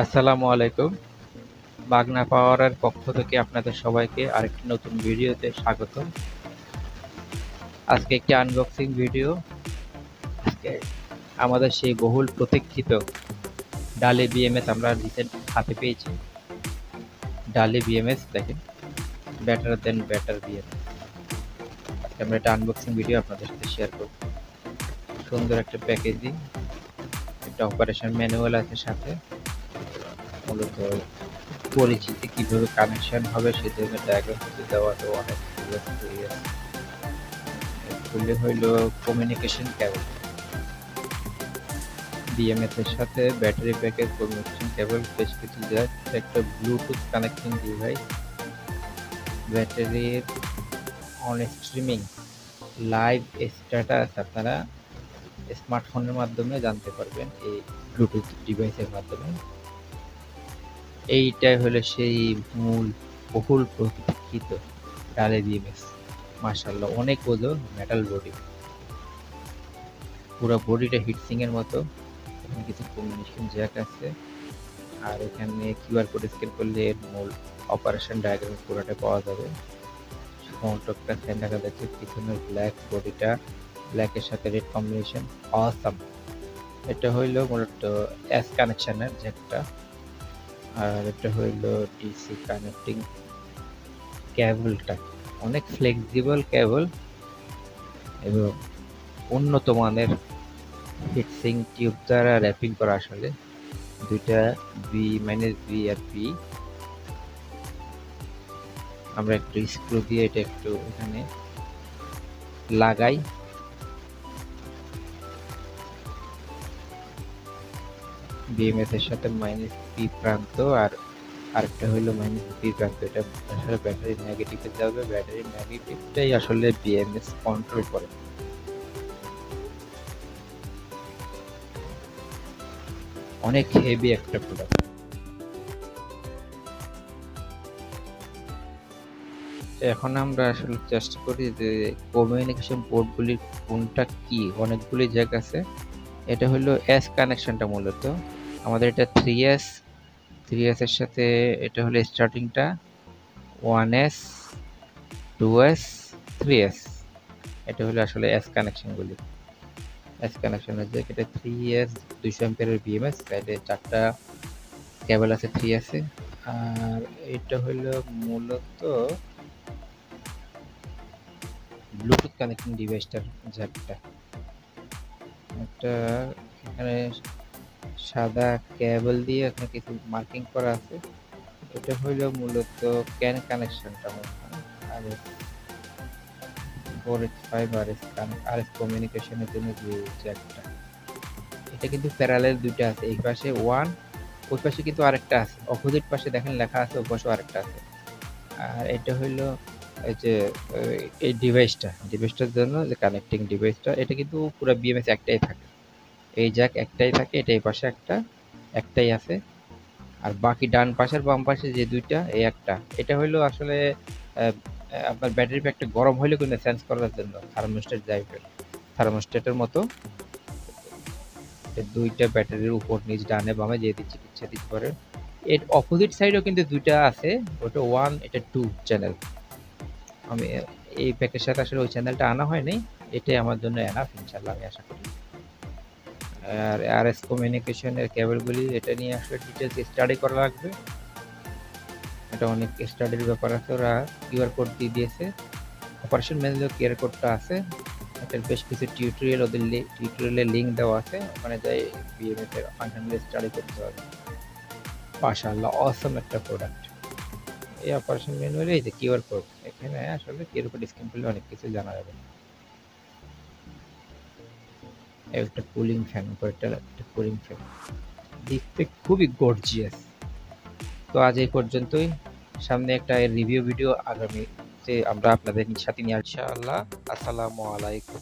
আসসালামু আলাইকুম। বাগনা পাওয়ারের পক্ষ থেকে আপনাদের সবাইকে আরেকটি নতুন ভিডিওতে স্বাগতম। আজকে একটি আনবক্সিং ভিডিও। আজকে আমাদের সেই বহুল প্রতীক্ষিত ডালি বিএমএস আমরা রিসেন্ট হাতে পেয়েছি। ডালি বিএমএস দেখেন, বেটার দেন বেটার বিএমএস। আজকে আমরা একটা আনবক্সিং ভিডিও আপনাদের সাথে শেয়ার করব। সুন্দর একটা প্যাকেজিং, একটা অপারেশন ম্যানুয়াল আছে সাথে। মূলত পরিচিতি কিভাবে কানেকশন হবে সে ধরনের ডায়াগ্রাম দেওয়া তো অনেক খুলে হইল কমিউনিকেশন কেবল। বিএমএস এর সাথে ব্যাটারি প্যাকের কমিউনিকেশন কেবল, বেশ কিছু জ্যাক, একটা ব্লুটুথ কানেক্টিং ডিভাইস, ব্যাটারির অন স্ট্রিমিং লাইভ স্ট্যাটাস আপনারা স্মার্টফোনের মাধ্যমে জানতে পারবেন এই ব্লুটুথ ডিভাইসের মাধ্যমে। এইটাই হলো সেই মূল বহুল প্রতীক্ষিত ডালে বিএমএস। মাশাআল্লাহ, অনেক ওজন, মেটাল বডি, পুরো বডিটা হিটসিং এর মতো। এখানে কিছু কমিউনিকেশন জ্যাক আছে, আর এখানে কিউআর কোড স্ক্যান করলে এর মূল অপারেশন ডায়াগ্রাম পুরোটা পাওয়া যাবে। ফ্রন্টটা ফ্যান দেখা যাচ্ছে, পিছনের ব্ল্যাক বডিটা, ব্ল্যাকের সাথে রেড কম্বিনেশন, অসাম। এটা হইলো মূলত এস কানেকশনের জ্যাকটা, আর এটা হইলো ডিসি কানেক্টিং কেবলটা। অনেক ফ্লেক্সিবল কেবল এবং উন্নত মানের হিটসিং টিউব দ্বারা র্যাপিং করা। আসলে দুইটা বি আর পি। আমরা একটু স্ক্রু দিয়ে এটা একটু এখানে লাগাই। বিএমএস এর সাথে -পি প্রান্ত আর আরেকটা হলো -পি প্রান্ত। এটা আসলে ব্যাটারি নেগেটিভে যাবে, ব্যাটারি নেগেটিভটাই আসলে বিএমএস কন্ট্রোল করে। অনেক হেভি একটা প্রোডাক্ট। এখন আমরা আসলে চেষ্টা করি যে কমিউনিকেশন পোর্টগুলির কোনটা কি। অনেকগুলি জায়গা আছে। এটা হলো এস কানেকশনটা মূলত আমাদের। এটা 3S এর সাথে এটা হলো স্টার্টিংটা 1S 2S 3S। এটা হলো আসলে এস কানেকশনগুলি। এস কানেকশনের যে এটা 3S 200 অ্যাম্পিয়ারের বিএমএস, সাইডে 4টা কেবল আছে 3S এ। আর এটা হলো মূলত ব্লুটুথ কানেক্টিং ডিভাইসটার জ্যাকটা। একটা এখানে সাদা কেবল দিয়ে এখানে কিছু মার্কিং করা আছে। এটা হইল মূলত ক্যান কানেকশনটা, আর 4X5 RS কমিউনিকেশনের জন্য যে জ্যাকটা। এটা কিন্তু প্যারালাল দুইটা আছে, এই পাশে ওয়ান, ওই পাশে কিন্তু আরেকটা আছে। অপোজিট পাশে দেখেন লেখা আছে, ওই পাশে আরেকটা আছে। আর এটা হইলো এই যে এই ডিভাইসটার জন্য যে কানেক্টিং ডিভাইসটা, এটা কিন্তু পুরো বিএমএস একটাই থাকে। এই জ্যাক একটাই থাকে, এটা এই পাশে একটাই আছে। আর বাকি ডান পাশের বাম পাশে যে দুইটা, এই একটা, এটা হইলো আসলে আপনার ব্যাটারি প্যাকটা গরম হইলে কিন্তু সেন্স করার জন্য থার্মোস্ট্যাট টাইপের, থার্মোস্ট্যাটের মতো। দুইটা ব্যাটারির উপর নিচ ডানে বামে যে চিকিৎসা দিতে পারে। এর অপোজিট সাইডেও কিন্তু দুইটা আছে, ওটা 1, এটা 2 চ্যানেল। আমি এই প্যাকের সাথে আসলে ওই চ্যানেলটা আনা হয়নি, এটাই আমার জন্য এনাফ ইনশাল্লাহ, আমি আশা করি। আর আরএস কমিউনিকেশনের কেবলগুলি, এটা নিয়ে আসলে ডিটেলস স্টাডি করা লাগবে। এটা অনেক স্টাডির ব্যাপার আছে। ওরা কিউআর কোড দিয়ে দিয়েছে, অপারেশন ম্যানুয়াল কিউআর কোডটা আছে। এটার বেশ কিছু টিউটোরিয়াল, ওদের টিউটোরিয়ালের লিঙ্ক দেওয়া আছে, ওখানে যাই বিএমএস এর ফাংশনগুলো স্টাডি করতে হবে। মাশাআল্লাহ, অসম একটা প্রোডাক্ট। এই অপারেশন ম্যানুয়ালে এই যে কিউআর কোড, এখানে আসলে কিউআর কোড স্ক্যান করলে অনেক কিছু জানা যাবে। একটা কুলিং ফ্যান, একটা কুলিং ফ্যান দেখতে খুবই গর্জিয়াস। তো আজ এই পর্যন্তই। সামনে একটা রিভিউ ভিডিও আগামীতে আমরা আপনাদের সাথে নিয়ে, ইনশাআল্লাহ। আসসালামু আলাইকুম।